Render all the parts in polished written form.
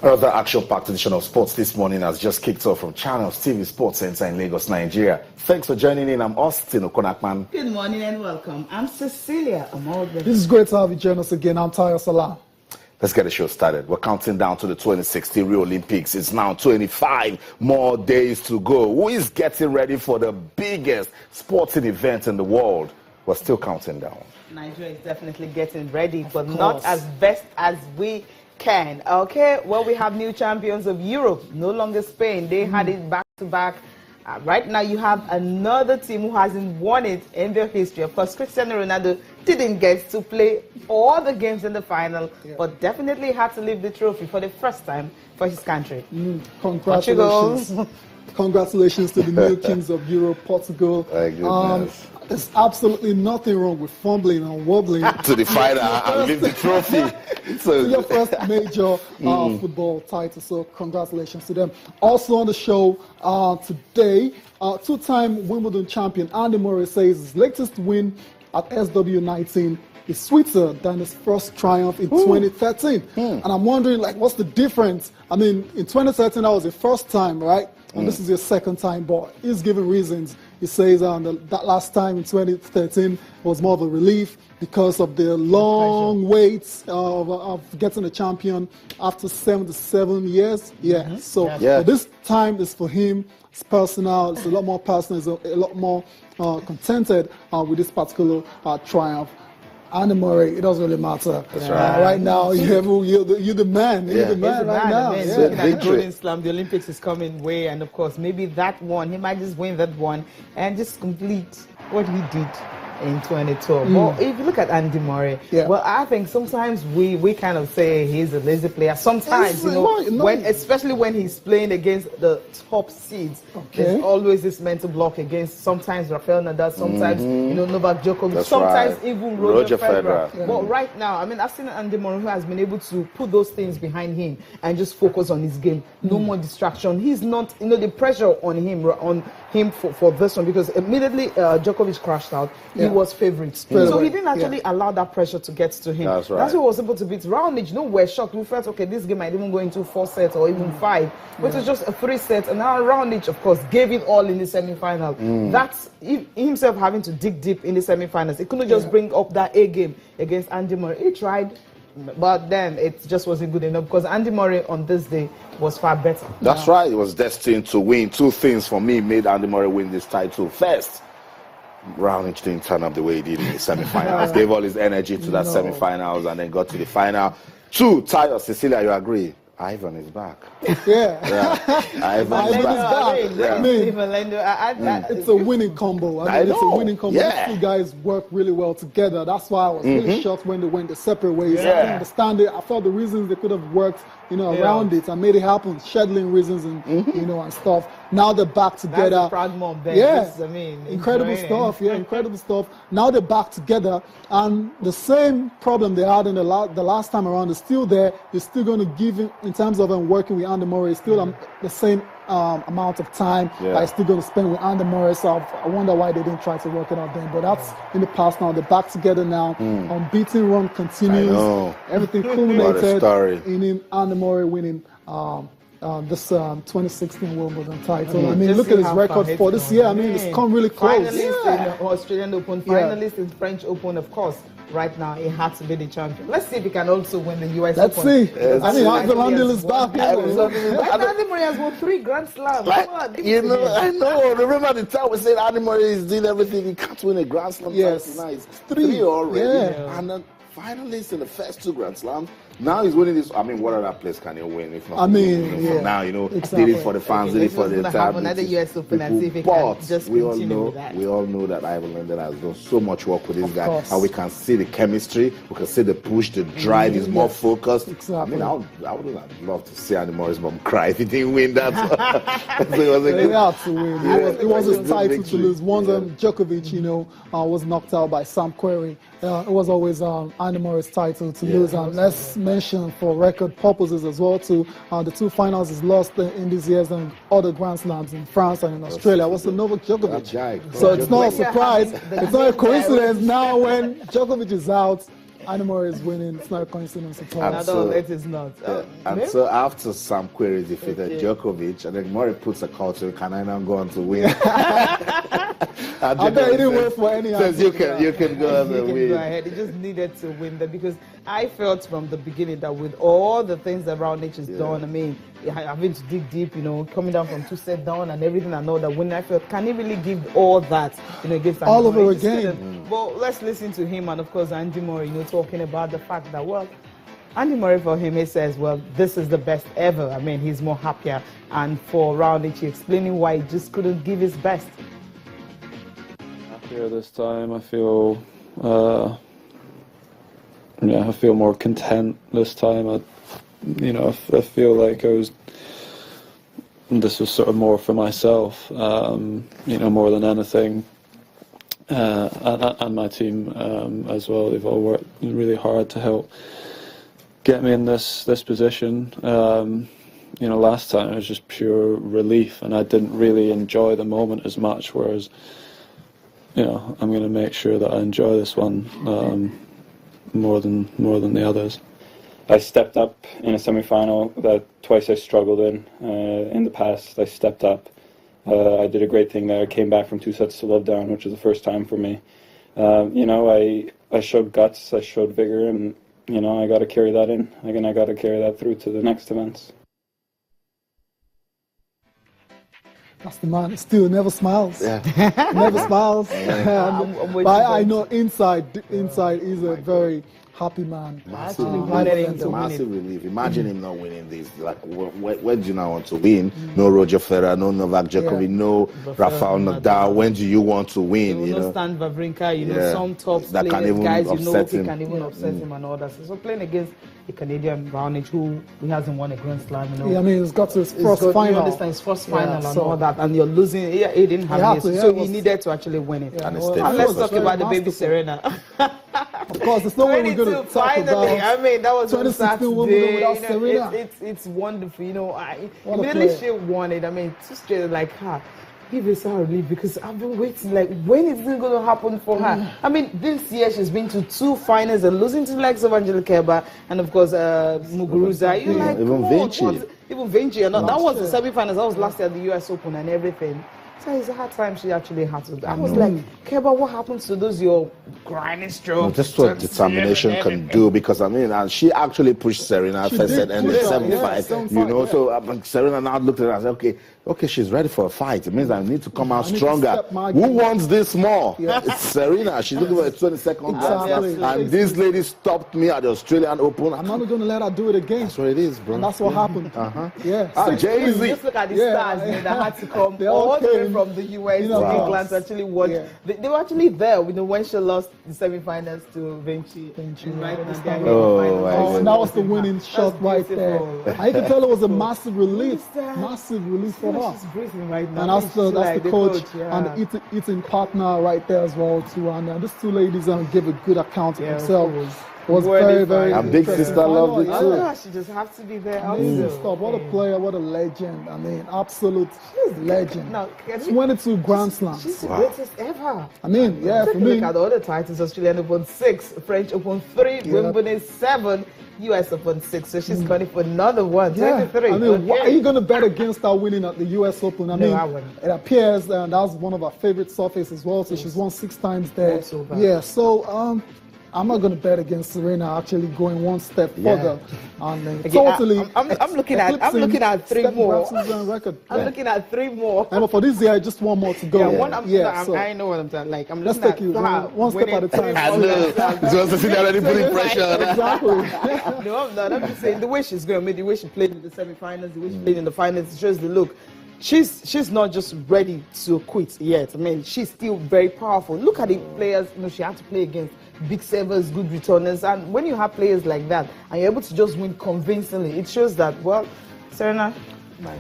Another action-packed edition of sports this morning has just kicked off from Channels TV Sports Center in Lagos, Nigeria. Thanks for joining in. I'm Austin Okonakman. Good morning and welcome. I'm Cecilia Amolbe. This is great to have you join us again. I'm Tayo Salah. Let's get the show started. We're counting down to the 2016 Rio Olympics. It's now 25 more days to go. Who is getting ready for the biggest sporting event in the world? We're still counting down. Nigeria is definitely getting ready, but not as best as we can. Okay, well, we have new champions of Europe, no longer Spain. They had it back to back. Right now, you have another team who hasn't won it in their history. Of course, Cristiano Ronaldo didn't get to play all the games in the final, but definitely had to leave the trophy for the first time for his country. Congratulations. Congratulations to the new kings of Europe, Portugal. There's absolutely nothing wrong with fumbling and wobbling to the final and leave the trophy. So your first major football title, so congratulations to them. Also on the show today, two-time Wimbledon champion Andy Murray says his latest win at SW19 is sweeter than his first triumph in 2013. And I'm wondering, like, what's the difference? I mean, in 2013, that was the first time, right? And this is your second time, but he's giving reasons. He says that last time in 2013 was more of a relief because of the long waits of getting a champion after 77 years. So this time is for him. It's personal. It's a lot more personal. It's a lot more contented with this particular triumph. Andy Murray, it doesn't really matter. That's right. Right now, you're the man. You're the man right now. Looking at the Golden Slam, the Olympics is coming way, and of course, maybe that one, he might just win that one and just complete what he did in 2012. Well, if you look at Andy Murray, well, I think sometimes we kind of say he's a lazy player. Sometimes, especially when he's playing against the top seeds, there's always this mental block against sometimes Rafael Nadal, sometimes Novak Djokovic, sometimes even Roger Federer. But right now, I mean, I've seen Andy Murray who has been able to put those things behind him and just focus on his game. No more distraction. He's not, the pressure on him for this one, because immediately Djokovic crashed out. He was favourite. So he didn't actually allow that pressure to get to him. That's right. That's why he was able to beat Raonic. We're shocked. We felt, okay, this game might even go into 4 sets or even 5. But it was just a 3 sets. And now Raonic, of course, gave it all in the semi-final. That's himself having to dig deep in the semi-finals. He couldn't just bring up that A game against Andy Murray. He tried, but then it just wasn't good enough, because Andy Murray on this day was far better. That's right. He was destined to win. 2 things for me made Andy Murray win this title. First, Raonic didn't turn up the way he did in the semi-finals. Gave all his energy to that semi-finals and then got to the final. 2, Tayo, Cecilia, you agree? Ivan is back. Ivan is back. It's a winning combo. It's a winning combo. These 2 guys work really well together. That's why I was really shocked when they went the separate ways. I didn't understand it. I thought the reasons they could have worked, around it and made it happen, scheduling reasons and and stuff. Now they're back together. That's a proud mom then. Incredible stuff. Incredible stuff. Now they're back together, and the same problem they had in the last time around is still there. They're still going to give him, in terms of working with Andy Murray, still the same amount of time I'm still going to spend with Andy Murray. So I wonder why they didn't try to work it out then. But that's in the past now. They're back together now. Unbeaten run continues. Everything culminated in him, Andy Murray winning this 2016 Wimbledon title. I mean, look at his record for this year. I mean, it's come really close. Finalist in the Australian Open, finalist in French Open, of course. Right now, he had to be the champion. Let's see if he can also win the US Open. Let's see. I mean, Ivan is back. Andy Murray has won 3 Grand Slams. I know. Remember the time we said Andy Murray is doing everything. He can't win a Grand Slam. Yes. Nice. 3 already. And then finalists in the first 2 Grand Slams. Now he's winning this. I mean, what other place can he win? If not, now, did it for the fans, did it for the entire another US Open and see if he can just continue with that. We all know that Ivan Lendl has done so much work with this guy, and we can see the chemistry, we can see the push, the drive. He's more focused. Exactly. I mean, I would have loved to see Andy Murray's mom cry if he didn't win that. So he had to win. It was his title to lose. Once Djokovic, was knocked out by Sam Querrey. It was always Andy Murray's title to lose. And let's mention, for record purposes as well, too, the 2 finals he's lost in these years and other Grand Slams in France and in Australia was to Novak Djokovic. So it's not a surprise. It's not a coincidence now when Djokovic is out. Andy Murray is winning. It's not a coincidence at all. At all, it is not. And so after Sam Querrey defeated Djokovic, and then Murray puts a call to, can I now go on to win? I bet he didn't wait for any says you can go on and win. Go ahead. He just needed to win that because I felt from the beginning that with all the things that Raonic has done, I mean, having to dig deep, coming down from 2 sets down and everything, I know that when I felt, can he really give all that, against all over again? Well, let's listen to him and of course Andy Murray, talking about the fact that, well, Andy Murray for him, he says, well, this is the best ever. I mean, he's more happier. And for Raonic, explaining why he just couldn't give his best. Happier this time. I feel, I feel more content this time. I feel like this was sort of more for myself, more than anything. And my team as well. They've all worked really hard to help get me in this position. Last time it was just pure relief, and I didn't really enjoy the moment as much. Whereas, I'm going to make sure that I enjoy this one more than the others. I stepped up in a semi-final that twice I struggled in. In the past, I stepped up. I did a great thing there. I came back from 2 sets to love down, which was the first time for me. I showed guts, I showed vigor, and I got to carry that in. Again, I got to carry that through to the next events. That's the man. Still never smiles. Yeah. Never smiles. But I know inside he's a very happy man. Massive relief. Imagine him not winning this. Like, where do you now want to win? No Roger Federer, no Novak Djokovic, no Rafael Nadal. When do you want to win? No Stan Wawrinka, some top that players, can even guys, upset he can even upset him and all that. So playing against the Canadian Raonic, who he hasn't won a Grand Slam, Yeah, I mean, he's got to his first final. You understand, his first final and all that, and you're losing. He didn't have this, so he needed to actually win it. And let's talk about the baby Serena. Of course, there's no way we're going to talk about. I mean, that was on Saturday. Without Serena. It's wonderful. Immediately she won it. I mean, two straight like her. Give us a relief because I've been waiting. Like, when is this going to happen for her? I mean, this year she's been to 2 finals and losing to the likes of Angelique Kerber and of course Muguruza. You're like, even Vinci. Even Vinci. That was the semi-finals. That was last year at the US Open and everything. So it's a hard time she actually had to. I was like, Kerber, what happens to those your grinding strokes? Just what determination can do, because and she actually pushed Serena first set and the semi-fight. So Serena now looked at her and said, okay, she's ready for a fight. It means I need to come out stronger. Who wants this more? It's Serena. She's looking for a 22nd Grand. And this lady stopped me at the Australian Open. I'm not going to let her do it again. That's what it is, bro. And that's what happened. Jay-Z. Just look at the stars that had to come all the way from the US to England to actually watch. They were actually there when she lost the semi-finals to Vinci. And that was the winning shot right there. I can tell it was a massive relief. Massive relief for her. She's breathing right now. And that's the coach and the eating partner right there as well too. And these two ladies give a good account of themselves. It was very, very. And big sister loved it too. She just has to be there. Stop! What a player! What a legend! I mean, absolute legend. Now, 22 Grand Slams. She's the greatest ever. I mean, for me. Look at the other titles: Australian Open 6, French Open 3, Wimbledon 7, US Open 6. So she's going for another one. 23. I mean, what are you going to bet against her winning at the US Open? I mean, it appears that was one of her favorite surfaces as well. So she's won 6 times there. So I'm not going to bet against Serena actually going one step further. And totally. I'm looking at 3 more. I'm looking at 3 more. And for this year, just 1 more to go. I know what I'm saying. Like, I'm let's take you one step at a time. I know. Just already putting pressure on her. Exactly. No, I'm not. I'm just saying the way she's going, the way she played in the semi-finals, the way she played in the finals, it shows the look. She's not just ready to quit yet. I mean, she's still very powerful. Look at the players she had to play against. Big servers, good returners, and when you have players like that and you're able to just win convincingly, it shows that, well, Serena,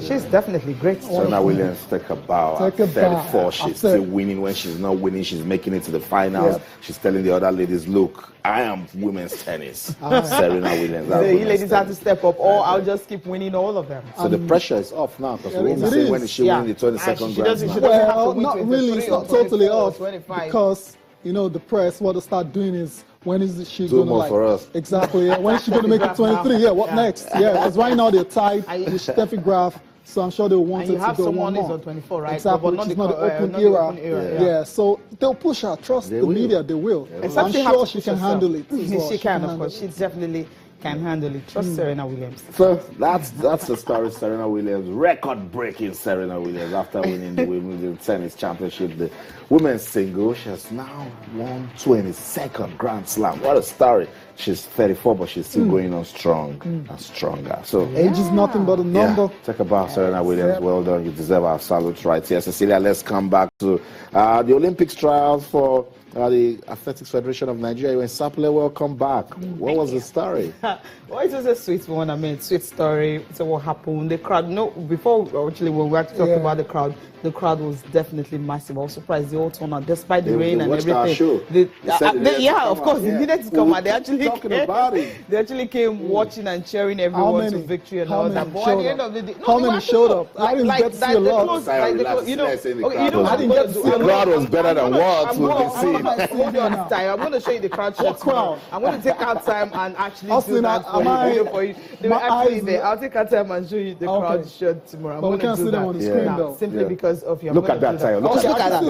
she's definitely great. Serena Williams take about 34. She's still winning. When she's not winning, she's making it to the finals. She's telling the other ladies, look, I am women's tennis. Serena Williams. So you ladies have to step up, or I'll just keep winning all of them. So the pressure is off now, because we won't say when she win the 22nd Grand Slam. Well, not really. It's not totally off, because the press, what they start doing is when is she Do going to more for us. Exactly. Yeah. When is she going to make it 23? Yeah. What next? Yeah. Because right now they're tied with Steffi Graf. So I'm sure they'll want and it you have to go someone one who's more. on 24, right? Exactly. But Which not is not the open not era. The open era. Yeah. So they'll push her. Trust the media. They will. I'm sure she can handle it. Well. She can, of course. She definitely can handle it. Trust Serena Williams. So that's the story. Serena Williams, record-breaking Serena Williams after winning the Wimbledon Tennis Championship, the women's singles. She has now won 22nd Grand Slam. What a story! She's 34, but she's still going on strong and stronger. So age is nothing but a number. yeah, talk about Serena Williams. Well done. You deserve our salute right here, Cecilia. Let's come back to the Olympics trials for the Athletics Federation of Nigeria. In Sapele, welcome back. What was the story? Well, it was a sweet one. I mean, sweet story. So what happened? The crowd. No, before actually when we were talking about the crowd was definitely massive. I was surprised they all turned out despite the rain and everything. Our show. Of course, they needed to come out. They actually talking about it. They actually came watching and cheering everyone to victory and all that. But at the end of the day, how many showed up? I didn't get to see a lot. The crowd was better than what we can see. I'm going to show you the crowd shot tomorrow. I'm going to take out time and actually do that for you. They were actually there. I'll take out time and show you the crowd shot tomorrow. But we can't see them on the screen though. Simply because of your. Look at that time. Look at that.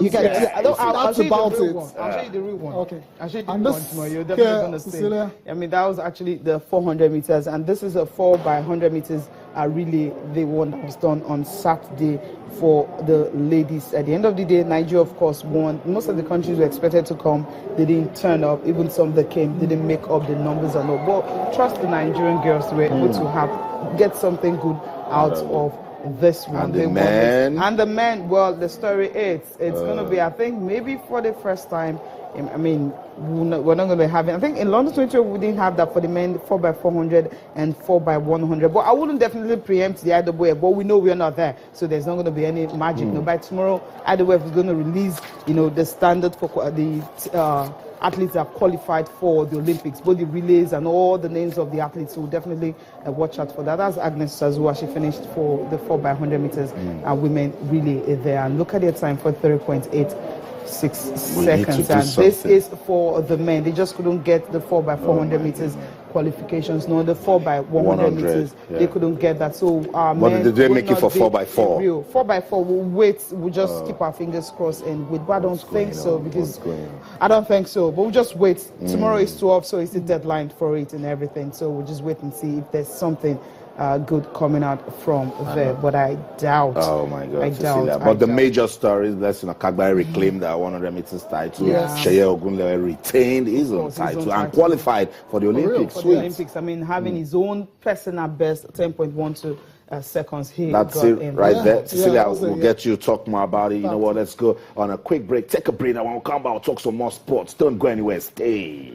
You can see. I'll show you the real one. I'll show you the real one. Okay. I'll show you the one tomorrow. You're definitely going to see. I mean, that was actually the 400 meters, and this is a 4x100 meters relay, the one that was done on Saturday for the ladies. At the end of the day, Nigeria, of course, won. Most of the countries were expected to come. They didn't turn up. Even some that came didn't make up the numbers and all. But trust the Nigerian girls were able to get something good out of this one. And the men? And the men, well, the story is, it's going to be, I think, maybe for the first time, I mean, we're not going to have it. I think in London 20 we didn't have that for the men, 4x400 and 4x100. But I wouldn't definitely preempt the IWF, but we know we're not there. So there's not going to be any magic. No, by tomorrow, IWF is going to release, the standard for the athletes that have qualified for the Olympics, both the relays and all the names of the athletes. So we'll definitely watch out for that. That's Agnes Sazua. She finished for the 4x100 meters women relay there. And look at their time for 30.86 seconds. And this is for the men. They just couldn't get the 4x400 meters qualifications. No, the 4x100 meters, they couldn't get that. So what did they make it for 4x4? 4x4, we'll wait. We'll just keep our fingers crossed and wait. But I don't think so, because I don't think so. But we'll just wait. Tomorrow is 12, so it's the deadline for it and everything. So we'll just wait and see if there's something good coming out from there, but I doubt. Oh my God, Cecilia. But the major story is that Kagbari reclaimed that 100 meters title. Sheye Ogunlewe retained his own title and qualified for the Olympics. For the Olympics, I mean, having his own personal best, 10.12 seconds. That's it right there. Cecilia, we'll get you to talk more about it. You know what? Let's go on a quick break. Take a break. I want to come back and talk some more sports. Don't go anywhere. Stay.